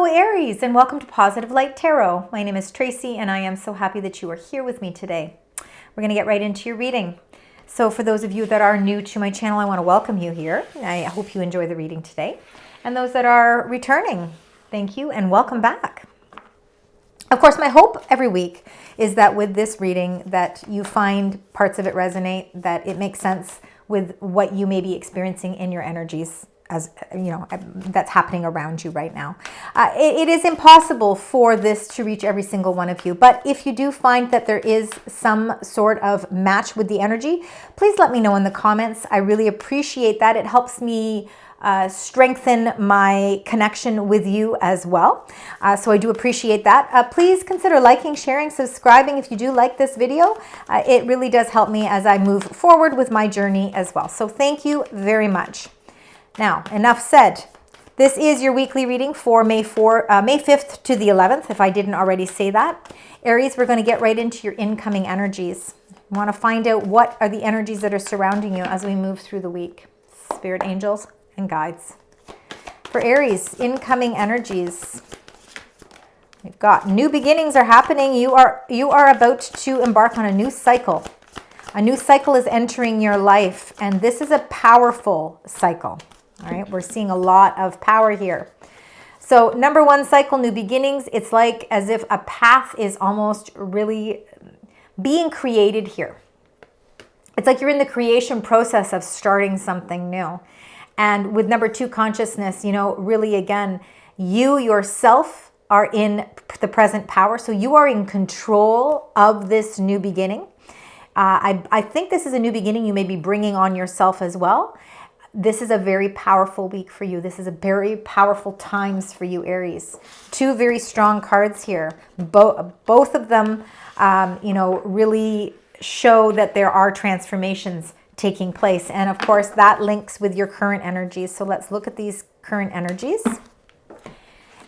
Hello Aries, and welcome to Positive Light Tarot. My name is Tracy and I am so happy that you are here with me today. We're going to get right into your reading. So for those of you that are new to my channel, I want to welcome you here. I hope you enjoy the reading today. And those that are returning, thank you and welcome back. Of course, my hope every week is that with this reading that you find parts of it resonate, that it makes sense with what you may be experiencing in your energies, as you know, that's happening around you right now. It is impossible for this to reach every single one of you, but if you do find that there is some sort of match with the energy, please let me know in the comments. I really appreciate that. It helps me strengthen my connection with you as well. So I do appreciate that. Please consider liking, sharing, subscribing if you do like this video. It really does help me as I move forward with my journey as well. So thank you very much. Now, enough said. This is your weekly reading for May 5th to the 11th, if I didn't already say that. Aries, we're going to get right into your incoming energies. We want to find out what are the energies that are surrounding you as we move through the week. Spirit angels and guides. For Aries, incoming energies. We've got new beginnings are happening. You are about to embark on a new cycle. A new cycle is entering your life, and this is a powerful cycle. All right, we're seeing a lot of power here. So number one cycle, new beginnings. It's like as if a path is almost really being created here. It's like you're in the creation process of starting something new. And with number two, consciousness, you know, really again, you yourself are in the present power. So you are in control of this new beginning. I think this is a new beginning you may be bringing on yourself as well. This is a very powerful week for you. This is a very powerful times for you, Aries. Two very strong cards here. Both of them, you know, really show that there are transformations taking place. And of course, that links with your current energies. So let's look at these current energies.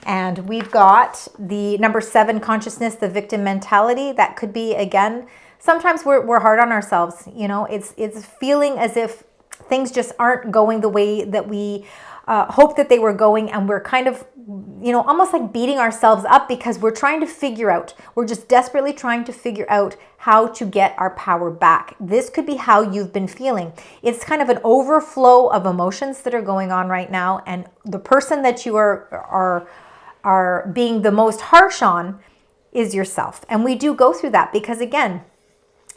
And we've got the number 7, consciousness, the victim mentality. That could be, again, sometimes we're hard on ourselves. You know, it's feeling as if things just aren't going the way that we hope that they were going, and we're kind of, you know, almost like beating ourselves up because we're trying to figure out, we're just desperately trying to figure out how to get our power back. This could be how you've been feeling. It's kind of an overflow of emotions that are going on right now, and the person that you are being the most harsh on is yourself. And we do go through that because, again,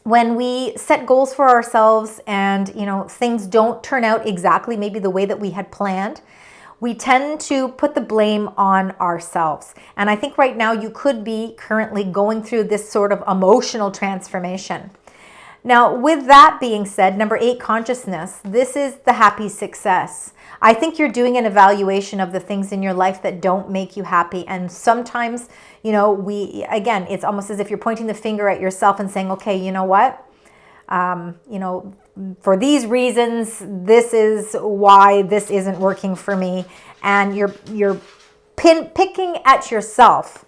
when we set goals for ourselves and, you know, things don't turn out exactly maybe the way that we had planned, we tend to put the blame on ourselves. And I think right now you could be currently going through this sort of emotional transformation. Now, with that being said, number 8, consciousness. This is the happy success. I think you're doing an evaluation of the things in your life that don't make you happy. And sometimes, you know, again, it's almost as if you're pointing the finger at yourself and saying, okay, you know what? You know, for these reasons, this is why this isn't working for me. And you're picking at yourself.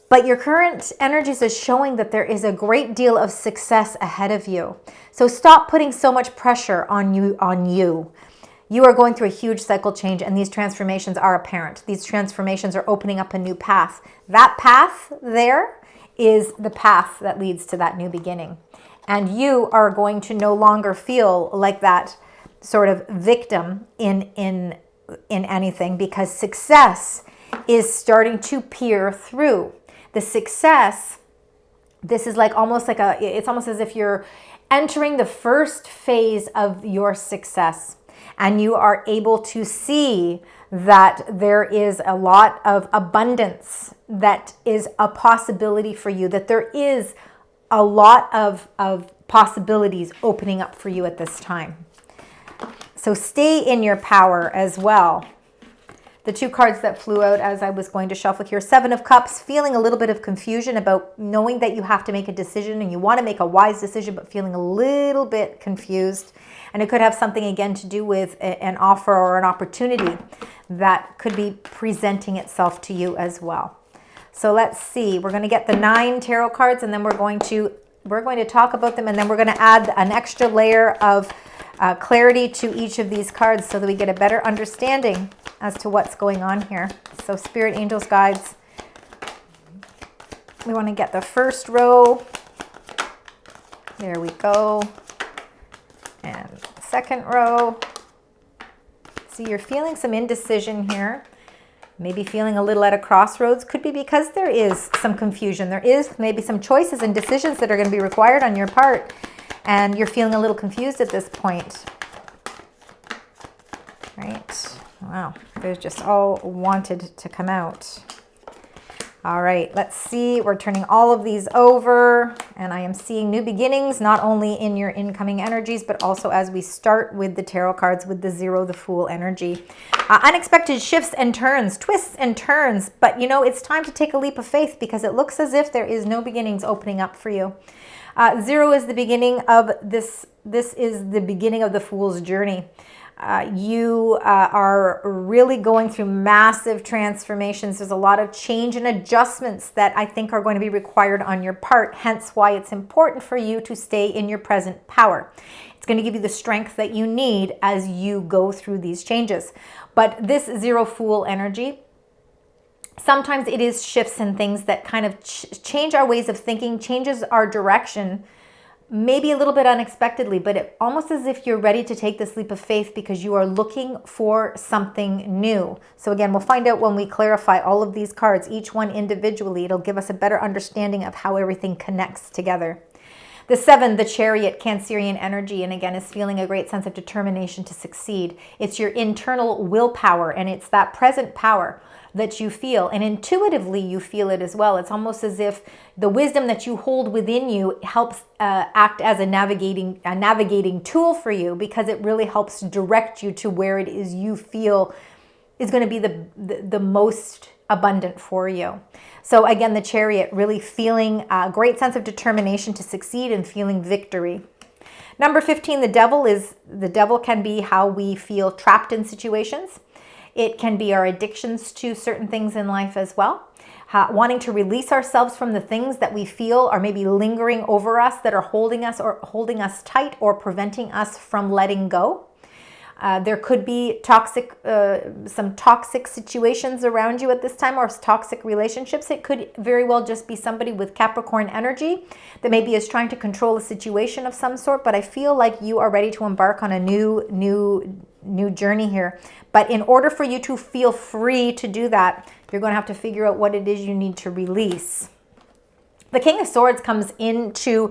But your current energies is showing that there is a great deal of success ahead of you. So stop putting so much pressure on you. You are going through a huge cycle change, and these transformations are apparent. These transformations are opening up a new path. That path there is the path that leads to that new beginning. And you are going to no longer feel like that sort of victim in anything, because success is starting to peer through. The success, this is like almost like it's almost as if you're entering the first phase of your success, and you are able to see that there is a lot of abundance that is a possibility for you, that there is a lot of possibilities opening up for you at this time. So stay in your power as well. The two cards that flew out as I was going to shuffle here, 7 of Cups, feeling a little bit of confusion about knowing that you have to make a decision and you want to make a wise decision, but feeling a little bit confused. And it could have something, again, to do with an offer or an opportunity that could be presenting itself to you as well. So let's see. We're going to get the 9 tarot cards, and then we're going to talk about them, and then we're going to add an extra layer of clarity to each of these cards so that we get a better understanding as to what's going on here. So spirit, angels, guides. We want to get the first row. There we go. And second row. See, you're feeling some indecision here. Maybe feeling a little at a crossroads. Could be because there is some confusion. There is maybe some choices and decisions that are going to be required on your part. And you're feeling a little confused at this point. Right? Wow. There's just all wanted to come out. All right, let's see. We're turning all of these over, and I am seeing new beginnings, not only in your incoming energies, but also as we start with the tarot cards with the Zero, the Fool energy. Unexpected shifts and turns, twists and turns, but you know, it's time to take a leap of faith because it looks as if there is no beginnings opening up for you. Zero is the beginning of this. This is the beginning of the Fool's journey. You are really going through massive transformations. There's a lot of change and adjustments that I think are going to be required on your part, hence why it's important for you to stay in your present power. It's going to give you the strength that you need as you go through these changes. But this Zero Fool energy, sometimes it is shifts and things that kind of change our ways of thinking, changes our direction, maybe a little bit unexpectedly, but it almost as if you're ready to take this leap of faith because you are looking for something new. So again, we'll find out when we clarify all of these cards, each one individually. It'll give us a better understanding of how everything connects together. The 7, the Chariot, Cancerian energy, and again, is feeling a great sense of determination to succeed. It's your internal willpower, and it's that present power that you feel, and intuitively you feel it as well. It's almost as if the wisdom that you hold within you helps act as a navigating tool for you, because it really helps direct you to where it is you feel is going to be the most abundant for you. So again, the Chariot, really feeling a great sense of determination to succeed and feeling victory. Number 15, the Devil can be how we feel trapped in situations. It can be our addictions to certain things in life as well. Wanting to release ourselves from the things that we feel are maybe lingering over us, that are holding us tight or preventing us from letting go. There could be some toxic situations around you at this time, or toxic relationships. It could very well just be somebody with Capricorn energy that maybe is trying to control a situation of some sort, but I feel like you are ready to embark on a new journey here. But in order for you to feel free to do that, you're going to have to figure out what it is you need to release. The King of Swords comes into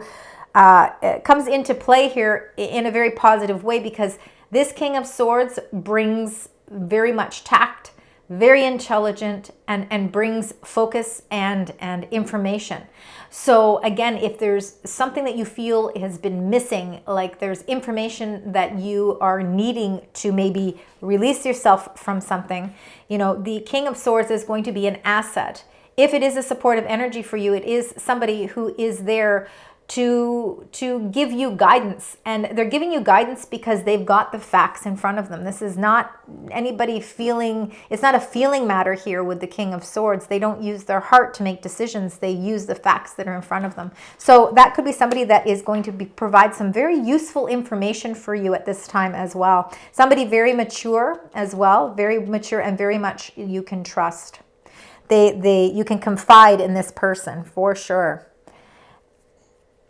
play here in a very positive way, because this King of Swords brings very much tact, very intelligent, and brings focus and information. So again, if there's something that you feel has been missing, like there's information that you are needing to maybe release yourself from something, you know, the King of Swords is going to be an asset. If it is a supportive energy for you, it is somebody who is there to give you guidance, and they're giving you guidance because they've got the facts in front of them. This is not anybody feeling, it's not a feeling matter here with the King of Swords. They don't use their heart to make decisions. They use the facts that are in front of them. So that could be somebody that is going to provide some very useful information for you at this time as well. Somebody very mature as well, very mature, and very much you can trust. You can confide in this person for sure.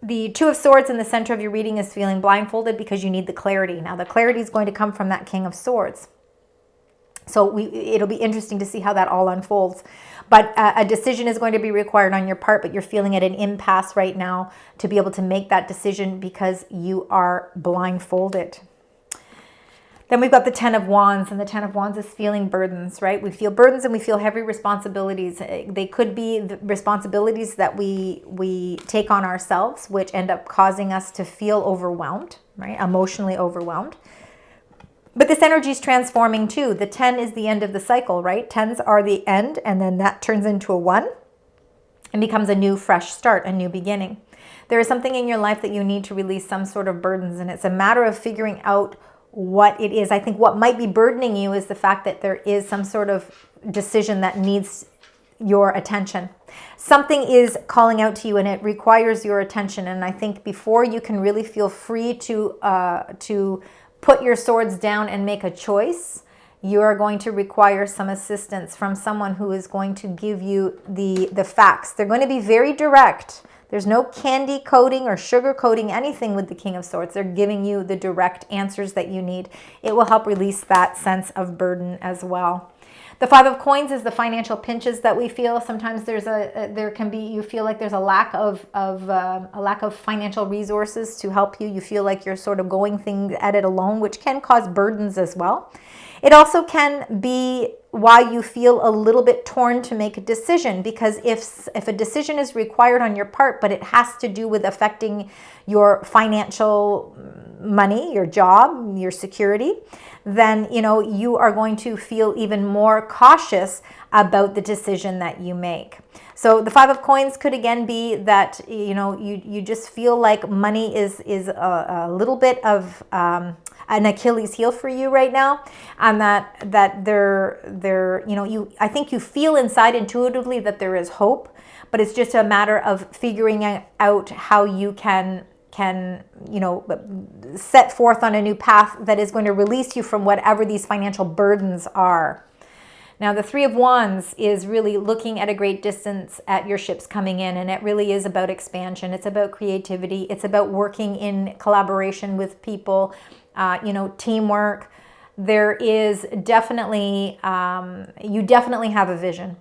The Two of Swords in the center of your reading is feeling blindfolded because you need the clarity. Now, the clarity is going to come from that King of Swords. So it'll be interesting to see how that all unfolds. But a decision is going to be required on your part, but you're feeling at an impasse right now to be able to make that decision because you are blindfolded. Then we've got the Ten of Wands, and the Ten of Wands is feeling burdens, right? We feel burdens and we feel heavy responsibilities. They could be the responsibilities that we take on ourselves, which end up causing us to feel overwhelmed, right? Emotionally overwhelmed. But this energy is transforming too. The 10 is the end of the cycle, right? 10s are the end, and then that turns into a 1 and becomes a new fresh start, a new beginning. There is something in your life that you need to release some sort of burdens, and it's a matter of figuring out what it is. I think what might be burdening you is the fact that there is some sort of decision that needs your attention. Something is calling out to you and it requires your attention. And I think before you can really feel free to put your swords down and make a choice, you are going to require some assistance from someone who is going to give you the facts. They're going to be very direct. There's no candy coating or sugar coating anything with the King of Swords. They're giving you the direct answers that you need. It will help release that sense of burden as well. The Five of Coins is the financial pinches that we feel. Sometimes there can be, you feel like there's a lack of financial resources to help you. You feel like you're sort of going things at it alone, which can cause burdens as well. It also can be why you feel a little bit torn to make a decision, because if a decision is required on your part, but it has to do with affecting your financial money, your job, your security, then you are going to feel even more cautious about the decision that you make. So the Five of Coins could again be that you just feel like money is a little bit of an Achilles heel for you right now, and that I think you feel inside intuitively that there is hope, but it's just a matter of figuring out how you can set forth on a new path that is going to release you from whatever these financial burdens are. Now, the Three of Wands is really looking at a great distance at your ships coming in, and it really is about expansion. It's about creativity. It's about working in collaboration with people, teamwork. There is definitely, you definitely have a vision.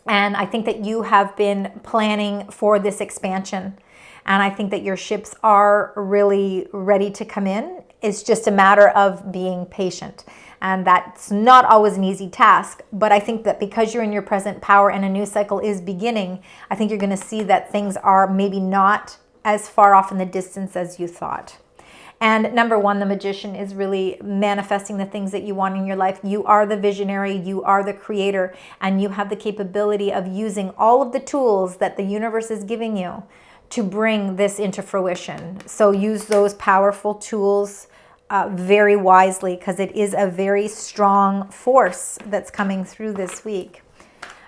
And I think that you have been planning for this expansion. And I think that your ships are really ready to come in. It's just a matter of being patient. And that's not always an easy task. But I think that because you're in your present power and a new cycle is beginning, I think you're going to see that things are maybe not as far off in the distance as you thought. And number one, the Magician is really manifesting the things that you want in your life. You are the visionary, you are the creator, and you have the capability of using all of the tools that the universe is giving you to bring this into fruition. So use those powerful tools very wisely, because it is a very strong force that's coming through this week.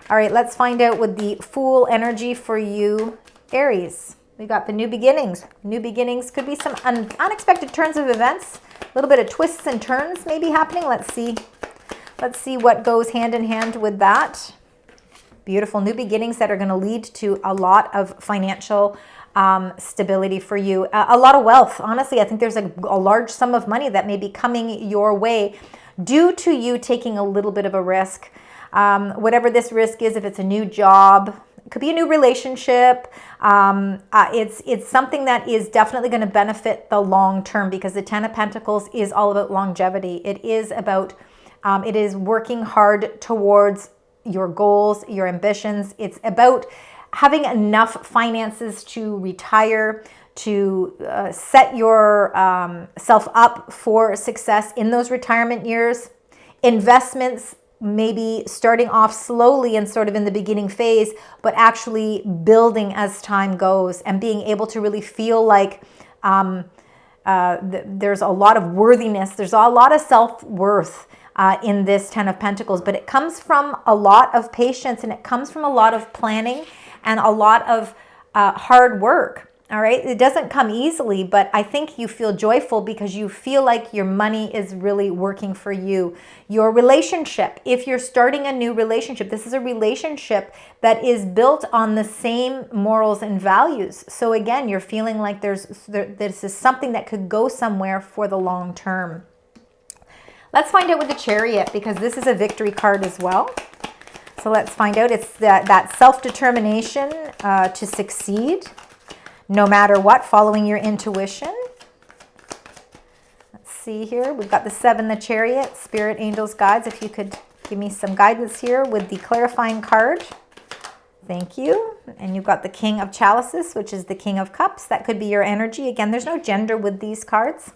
All right, let's find out with the Fool energy for you, Aries. We got the new beginnings. New beginnings could be some unexpected turns of events, a little bit of twists and turns maybe happening. Let's see what goes hand in hand with that. Beautiful new beginnings that are going to lead to a lot of financial stability for you, a lot of wealth. Honestly, I think there's a large sum of money that may be coming your way due to you taking a little bit of a risk. Whatever this risk is, if it's a new job, it could be a new relationship. It's something that is definitely going to benefit the long term, because the Ten of Pentacles is all about longevity. It is about, it is working hard towards your goals, your ambitions. It's about having enough finances to retire, to set your self up for success in those retirement years. Investments maybe starting off slowly and sort of in the beginning phase, but actually building as time goes, and being able to really feel like there's a lot of worthiness, there's a lot of self-worth in this Ten of Pentacles, but it comes from a lot of patience, and it comes from a lot of planning and a lot of hard work. All right, it doesn't come easily, but I think you feel joyful because you feel like your money is really working for you. Your relationship, if you're starting a new relationship, this is a relationship that is built on the same morals and values. So again, you're feeling like this is something that could go somewhere for the long term. Let's find out with the Chariot, because this is a victory card as well. So let's find out. It's that self-determination to succeed, no matter what, following your intuition. Let's see here. We've got the 7, the Chariot, Spirit, Angels, Guides. If you could give me some guidance here with the clarifying card. Thank you. And you've got the King of Chalices, which is the King of Cups. That could be your energy. Again, there's no gender with these cards.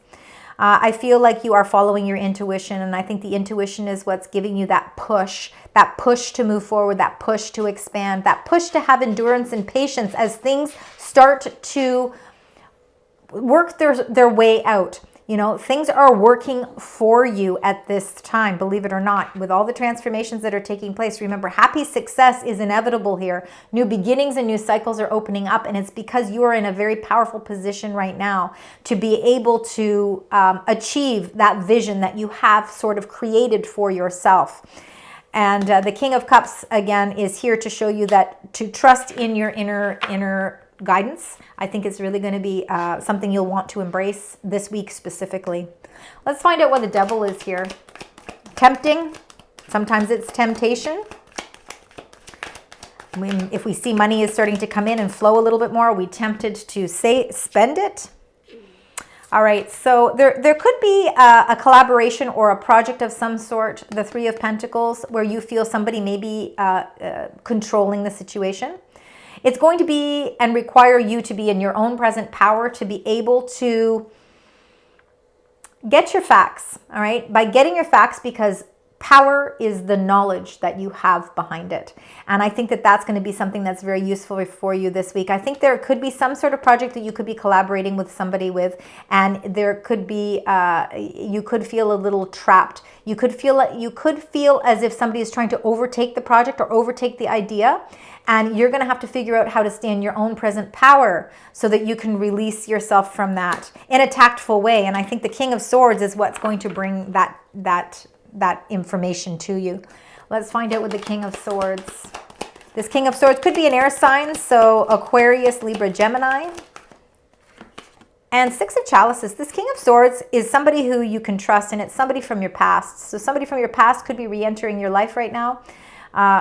I feel like you are following your intuition, and I think the intuition is what's giving you that push to move forward, that push to expand, that push to have endurance and patience as things start to work their way out. You know, things are working for you at this time, believe it or not. With all the transformations that are taking place, remember, happy success is inevitable here. New beginnings and new cycles are opening up, and it's because you are in a very powerful position right now to be able to achieve that vision that you have sort of created for yourself. And the King of Cups, again, is here to show you that to trust in your inner guidance. I think it's really going to be something you'll want to embrace this week specifically. Let's find out what the Devil is here. Tempting. Sometimes it's temptation. If we see money is starting to come in and flow a little bit more, are we tempted to spend it? All right, so there could be a collaboration or a project of some sort, the Three of Pentacles, where you feel somebody may be controlling the situation. It's going to be and require you to be in your own present power to be able to get your facts, all right? By getting your facts, because power is the knowledge that you have behind it. And I think that that's going to be something that's very useful for you this week. I think there could be some sort of project that you could be collaborating with somebody with, and there could be, you could feel a little trapped. You could feel as if somebody is trying to overtake the project or overtake the idea. And you're going to have to figure out how to stay in your own present power so that you can release yourself from that in a tactful way. And I think the King of Swords is what's going to bring that information to you. Let's find out with the King of Swords. This King of Swords could be an air sign, so Aquarius, Libra, Gemini. And Six of Chalices. This King of Swords is somebody who you can trust, and it's somebody from your past. So somebody from your past could be re-entering your life right now.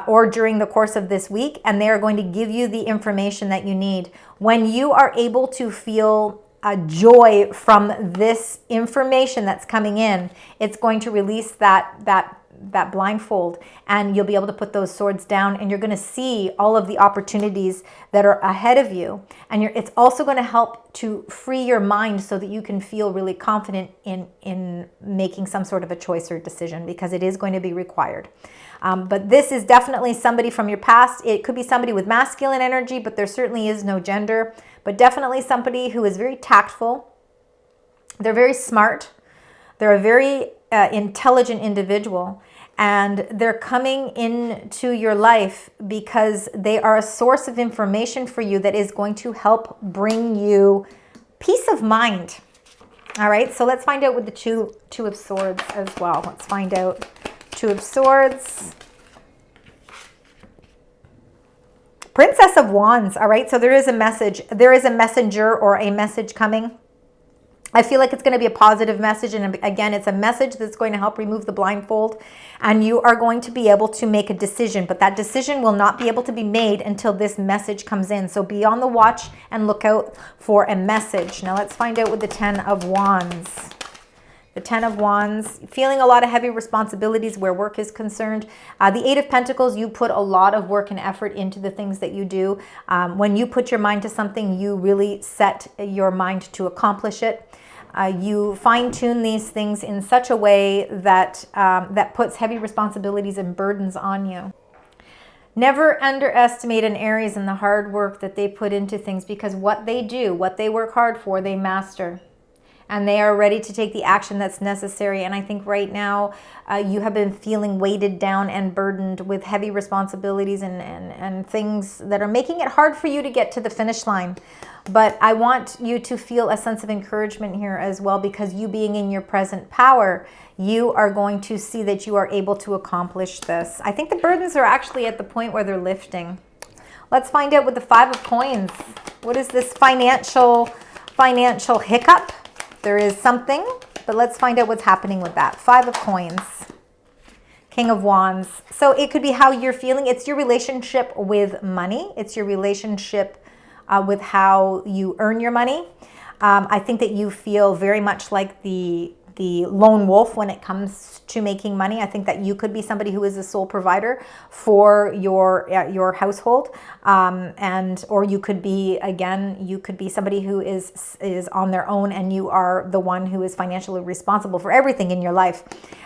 Or during the course of this week, and they are going to give you the information that you need. When you are able to feel joy from this information that's coming in, it's going to release that blindfold, and you'll be able to put those swords down, and you're going to see all of the opportunities that are ahead of you. And it's also going to help to free your mind so that you can feel really confident in making some sort of a choice or decision, because it is going to be required. But this is definitely somebody from your past. It could be somebody with masculine energy, but there certainly is no gender. But definitely somebody who is very tactful. They're very smart. They're a very intelligent individual. And they're coming into your life because they are a source of information for you that is going to help bring you peace of mind. All right, so let's find out with the Two of Swords as well. Let's find out. Two of Swords. Princess of Wands. All right, so there is a message. There is a messenger or a message coming. I feel like it's going to be a positive message. And again, it's a message that's going to help remove the blindfold. And you are going to be able to make a decision. But that decision will not be able to be made until this message comes in. So be on the watch and look out for a message. Now let's find out with the Ten of Wands. The Ten of Wands, feeling a lot of heavy responsibilities where work is concerned. The Eight of Pentacles, you put a lot of work and effort into the things that you do. When you put your mind to something, you really set your mind to accomplish it. You fine-tune these things in such a way that, that puts heavy responsibilities and burdens on you. Never underestimate an Aries and the hard work that they put into things, because what they do, what they work hard for, they master. And they are ready to take the action that's necessary. And I think right now you have been feeling weighted down and burdened with heavy responsibilities and things that are making it hard for you to get to the finish line. But I want you to feel a sense of encouragement here as well, because you being in your present power, you are going to see that you are able to accomplish this. I think the burdens are actually at the point where they're lifting. Let's find out with the Five of Coins. What is this financial hiccup? There is something, but let's find out what's happening with that. Five of Coins, King of Wands. So it could be how you're feeling. It's your relationship with money. It's your relationship with how you earn your money. I think that you feel very much like the the lone wolf when it comes to making money. I think that you could be somebody who is a sole provider for your household, or you could be, again, you could be somebody who is on their own, and you are the one who is financially responsible for everything in your life.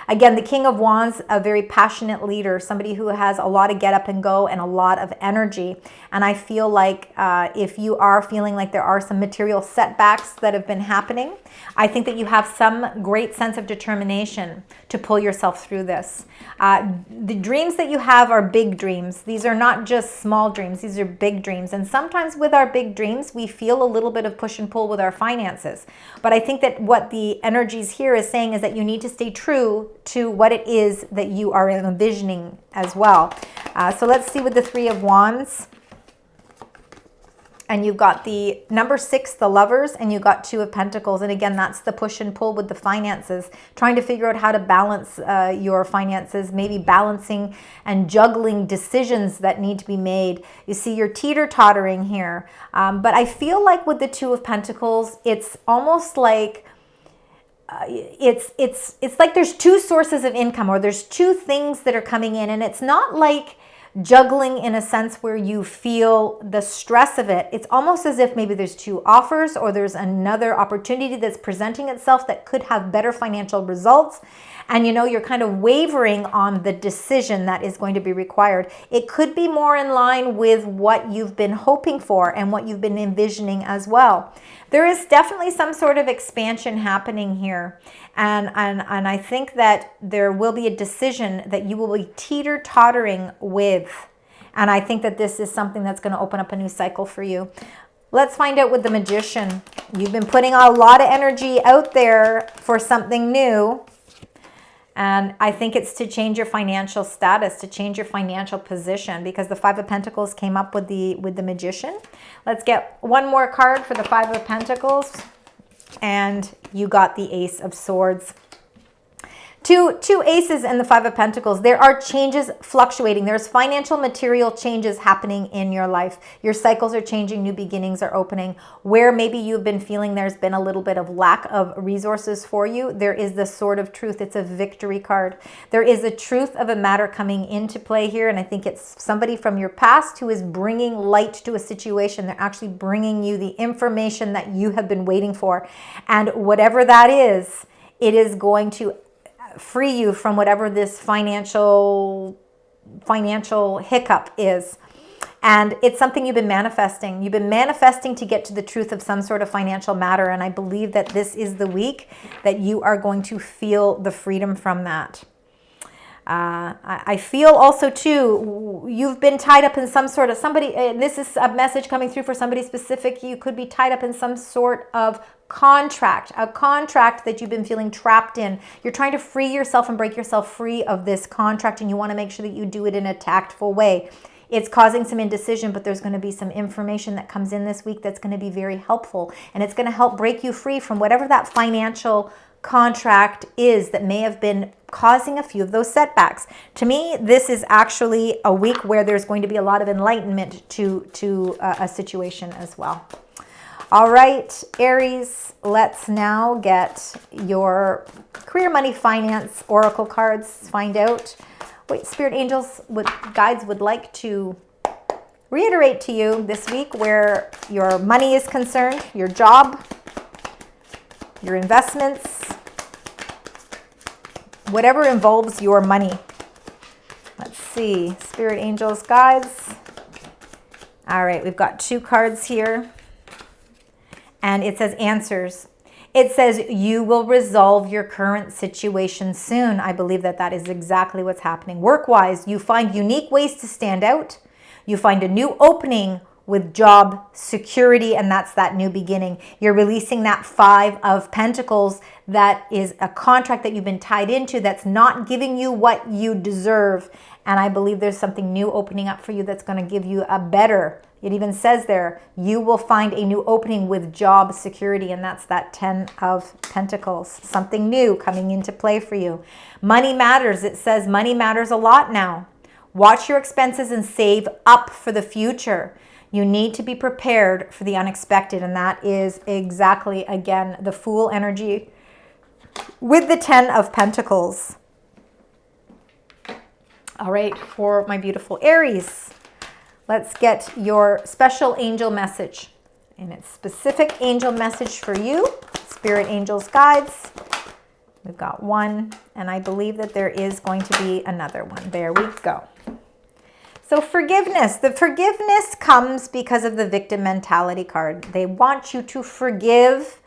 Again, the King of Wands, a very passionate leader, somebody who has a lot of get up and go and a lot of energy. And I feel like if you are feeling like there are some material setbacks that have been happening, I think that you have some great sense of determination to pull yourself through this. The dreams that you have are big dreams. These are not just small dreams. These are big dreams. And sometimes with our big dreams, we feel a little bit of push and pull with our finances. But I think that what the energies here is saying is that you need to stay true to what it is that you are envisioning as well. So let's see with the Three of Wands. And you've got the number 6, the Lovers, and you've got 2 of Pentacles. And again, that's the push and pull with the finances, trying to figure out how to balance your finances, maybe balancing and juggling decisions that need to be made. You see, you're teeter-tottering here. But I feel like with the 2 of Pentacles, it's almost like it's like there's 2 sources of income, or there's 2 things that are coming in, and it's not like juggling in a sense where you feel the stress of it. It's almost as if maybe there's 2 offers, or there's another opportunity that's presenting itself that could have better financial results. And you're kind of wavering on the decision that is going to be required. It could be more in line with what you've been hoping for and what you've been envisioning as well. There is definitely some sort of expansion happening here. And I think that there will be a decision that you will be teeter-tottering with. And I think that this is something that's going to open up a new cycle for you. Let's find out with the Magician. You've been putting a lot of energy out there for something new. And I think it's to change your financial status, to change your financial position, because the 5 of Pentacles came up with the Magician. Let's get one more card for the 5 of Pentacles. And you got the Ace of Swords. Two aces and the 5 of Pentacles. There are changes fluctuating. There's financial, material changes happening in your life. Your cycles are changing. New beginnings are opening. Where maybe you've been feeling there's been a little bit of lack of resources for you, there is the Sword of Truth. It's a victory card. There is a truth of a matter coming into play here, and I think it's somebody from your past who is bringing light to a situation. They're actually bringing you the information that you have been waiting for. And whatever that is, it is going to free you from whatever this financial hiccup is. And it's something you've been manifesting. You've been manifesting to get to the truth of some sort of financial matter. And I believe that this is the week that you are going to feel the freedom from that. I feel also too, you've been tied up in some sort of this is a message coming through for somebody specific. You could be tied up in some sort of a contract that you've been feeling trapped in. You're trying to free yourself and break yourself free of this contract, and you want to make sure that you do it in a tactful way. It's causing some indecision, but there's going to be some information that comes in this week that's going to be very helpful, and it's going to help break you free from whatever that financial contract is that may have been causing a few of those setbacks. To me, this is actually a week where there's going to be a lot of enlightenment to a situation as well. All right, Aries, let's now get your career, money, finance, oracle cards. Find out what Spirit Angels, guides would like to reiterate to you this week where your money is concerned, your job, your investments, whatever involves your money. Let's see, Spirit Angels, guides. All right, we've got 2 cards here. And it says answers. It says you will resolve your current situation soon. I believe that that is exactly what's happening. Work-wise, you find unique ways to stand out. You find a new opening with job security, and that's that new beginning. You're releasing that 5 of Pentacles that is a contract that you've been tied into that's not giving you what you deserve. And I believe there's something new opening up for you that's going to give you a better, it even says there, you will find a new opening with job security, and that's that 10 of Pentacles. Something new coming into play for you. Money matters. It says money matters a lot now. Watch your expenses and save up for the future. You need to be prepared for the unexpected, and that is exactly, again, the Fool energy with the 10 of Pentacles. All right, for my beautiful Aries, let's get your special angel message. And it's specific angel message for you, spirit angels guides. We've got one, and I believe that there is going to be another one. There we go. So forgiveness. The forgiveness comes because of the victim mentality card. They want you to forgive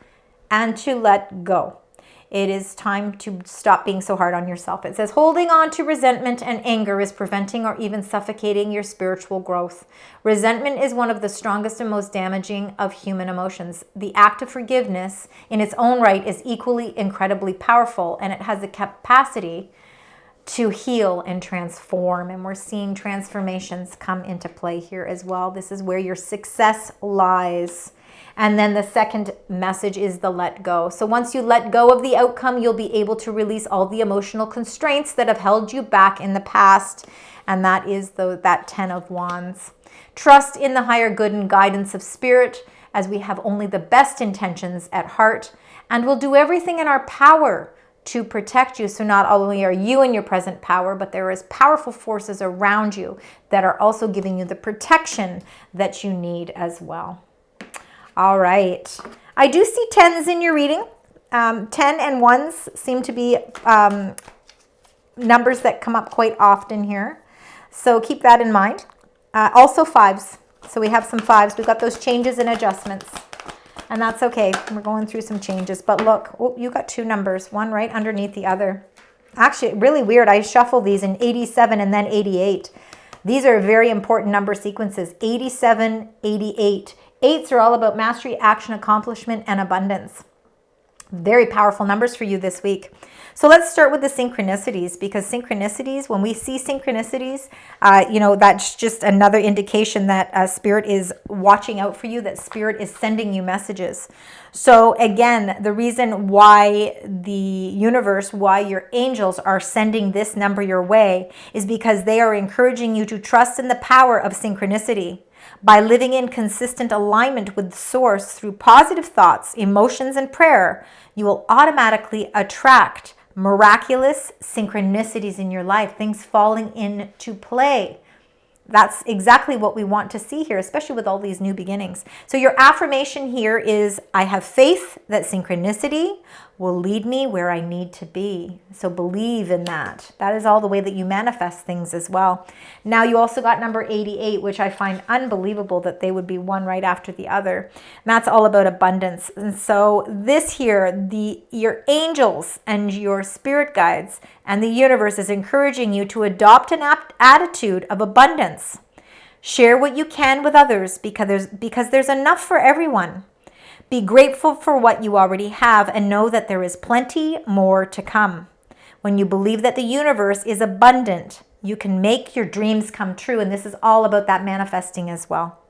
and to let go. It is time to stop being so hard on yourself. It says holding on to resentment and anger is preventing or even suffocating your spiritual growth. Resentment is one of the strongest and most damaging of human emotions. The act of forgiveness in its own right is equally incredibly powerful, and it has the capacity to heal and transform. And we're seeing transformations come into play here as well. This is where your success lies. And then the second message is the let go. So once you let go of the outcome, you'll be able to release all the emotional constraints that have held you back in the past. And that is that 10 of Wands. Trust in the higher good and guidance of spirit, as we have only the best intentions at heart, and we'll do everything in our power to protect you. So not only are you in your present power, but there is powerful forces around you that are also giving you the protection that you need as well. All right. I do see 10s in your reading. 10 and 1s seem to be numbers that come up quite often here. So keep that in mind. Also 5s. So we have some 5s. We've got those changes and adjustments. And that's okay. We're going through some changes. But look, oh, you got 2 numbers, one right underneath the other. Actually, really weird. I shuffled these in 87 and then 88. These are very important number sequences. 87, 88. 8s are all about mastery, action, accomplishment, and abundance. Very powerful numbers for you this week. So let's start with the synchronicities, because synchronicities, when we see synchronicities, that's just another indication that Spirit is watching out for you, that Spirit is sending you messages. So again, the reason why the universe, why your angels are sending this number your way is because they are encouraging you to trust in the power of synchronicity. By living in consistent alignment with the source through positive thoughts, emotions, and prayer, you will automatically attract miraculous synchronicities in your life, things falling into play. That's exactly what we want to see here, especially with all these new beginnings. So your affirmation here is, I have faith that synchronicity will lead me where I need to be. So believe in that. That is all the way that you manifest things as well. Now you also got number 88, which I find unbelievable that they would be one right after the other. And that's all about abundance. And so this here, your angels and your spirit guides and the universe is encouraging you to adopt an attitude of abundance. Share what you can with others because there's enough for everyone. Be grateful for what you already have and know that there is plenty more to come. When you believe that the universe is abundant, you can make your dreams come true. And this is all about that manifesting as well.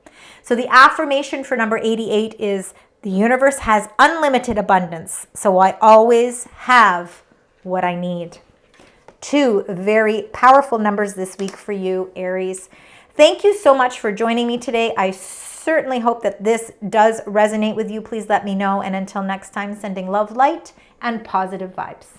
So the affirmation for number 88 is, the universe has unlimited abundance, so I always have what I need. 2 very powerful numbers this week for you, Aries. Thank you so much for joining me today. I certainly hope that this does resonate with you. Please let me know. And until next time, sending love, light, and positive vibes.